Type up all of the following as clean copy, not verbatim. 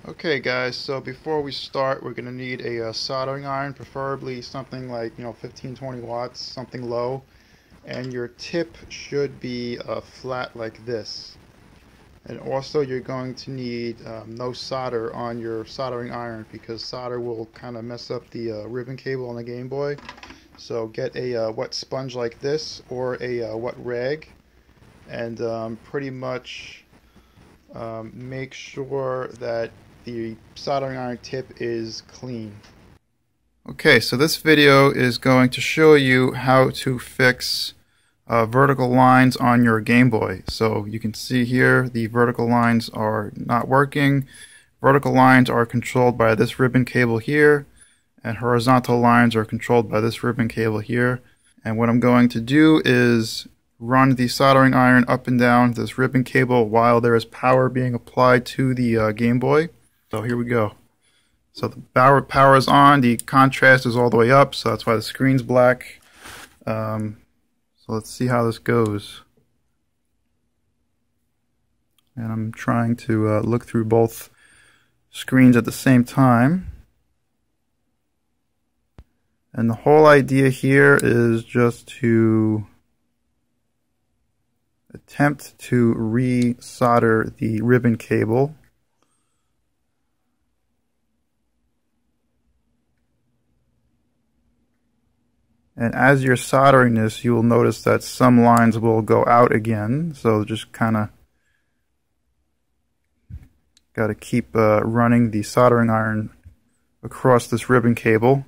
Okay guys, so before we start we're going to need a soldering iron, preferably something like 15-20 watts, something low, and your tip should be flat like this. And also you're going to need no solder on your soldering iron because solder will kind of mess up the ribbon cable on the Game Boy. So get a wet sponge like this or a wet rag and pretty much make sure that the soldering iron tip is clean. Okay, so this video is going to show you how to fix vertical lines on your Game Boy. So you can see here the vertical lines are not working. Vertical lines are controlled by this ribbon cable here, and horizontal lines are controlled by this ribbon cable here. And what I'm going to do is run the soldering iron up and down this ribbon cable while there is power being applied to the Game Boy. So here we go. So the power is on, the contrast is all the way up, so that's why the screen's black. So let's see how this goes. And I'm trying to look through both screens at the same time. And the whole idea here is just to attempt to re-solder the ribbon cable. And as you're soldering this, you will notice that some lines will go out again. So just kind of got to keep running the soldering iron across this ribbon cable.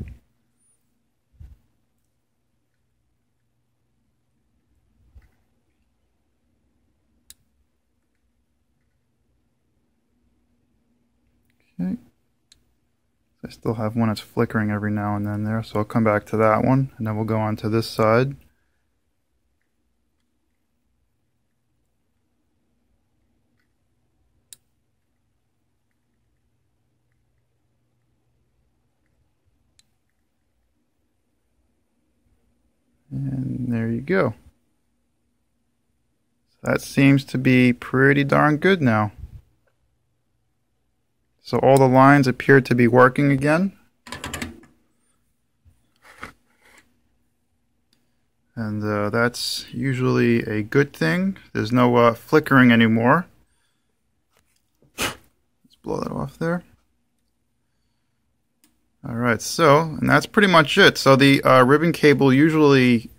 Okay. I still have one that's flickering every now and then there, so I'll come back to that one, and then we'll go on to this side. And there you go. So that seems to be pretty darn good now. So all the lines appear to be working again. And that's usually a good thing. There's no flickering anymore. Let's blow that off there. Alright, and that's pretty much it. So the ribbon cable usually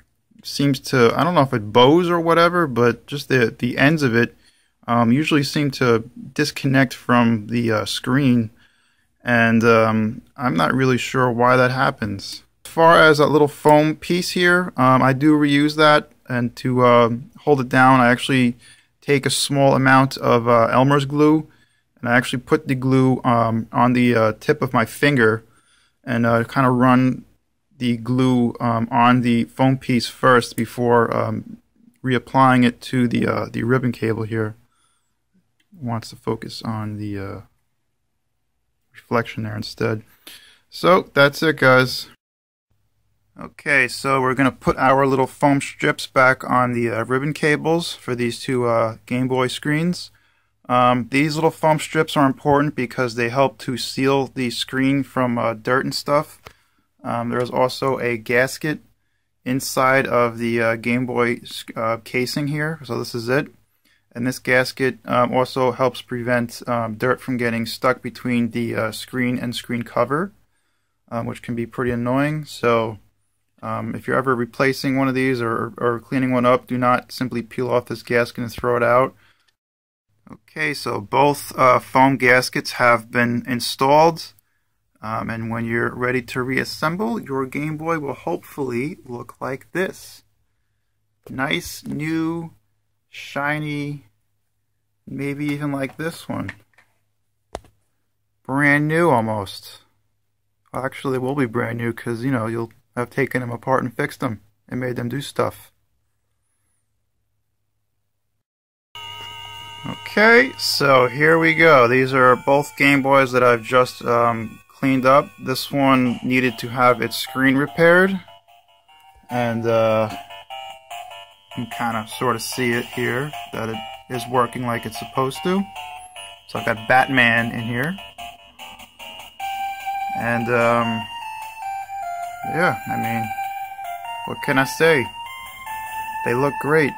seems to, I don't know if it bows or whatever, but just the ends of it usually seem to disconnect from the screen, and I'm not really sure why that happens. As far as a little foam piece here, I do reuse that, and to hold it down I actually take a small amount of Elmer's glue, and I actually put the glue on the tip of my finger and kind of run the glue on the foam piece first before reapplying it to the ribbon cable here. Wants to focus on the reflection there instead. So that's it, guys. Okay, so we're going to put our little foam strips back on the ribbon cables for these two Game Boy screens. These little foam strips are important because they help to seal the screen from dirt and stuff. There is also a gasket inside of the Game Boy casing here, so this is it. And this gasket also helps prevent dirt from getting stuck between the screen and screen cover, which can be pretty annoying. So if you're ever replacing one of these or cleaning one up, do not simply peel off this gasket and throw it out. Okay, so both foam gaskets have been installed, and when you're ready to reassemble, your Game Boy will hopefully look like this. Nice, new, shiny, maybe even like this one. Brand new almost. Well, actually, it will be brand new because, you'll have taken them apart and fixed them and made them do stuff. Okay, so here we go. These are both Game Boys that I've just cleaned up. This one needed to have its screen repaired, and you can kind of sort of see it here that it is working like it's supposed to. So I've got Batman in here. And yeah, I mean, what can I say? They look great.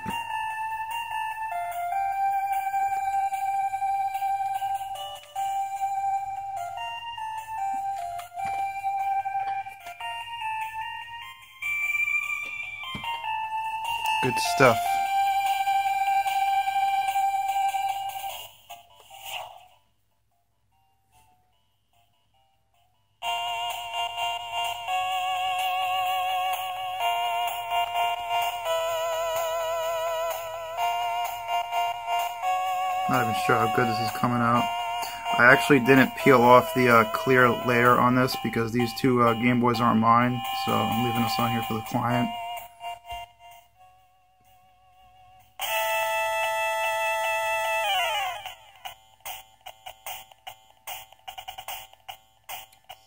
Good stuff. Not even sure how good this is coming out. I actually didn't peel off the clear layer on this because these two Game Boys aren't mine, so I'm leaving this on here for the client.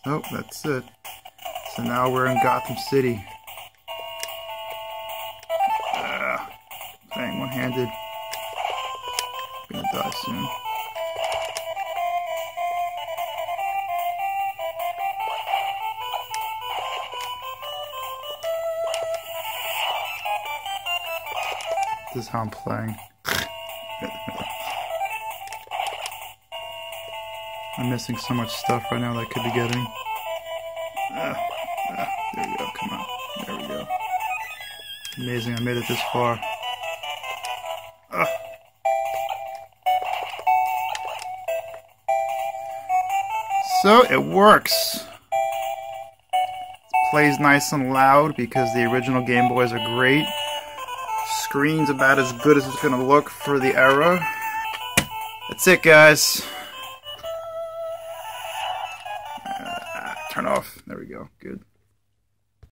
Oh, that's it. So now we're in Gotham City. Dang, one-handed. Gonna die soon. This is how I'm playing. I'm missing so much stuff right now that I could be getting. There we go, come on. There we go. Amazing, I made it this far. So, it works. It plays nice and loud because the original Game Boys are great. Screen's about as good as it's going to look for the era. That's it, guys. Turn off. There we go. Good.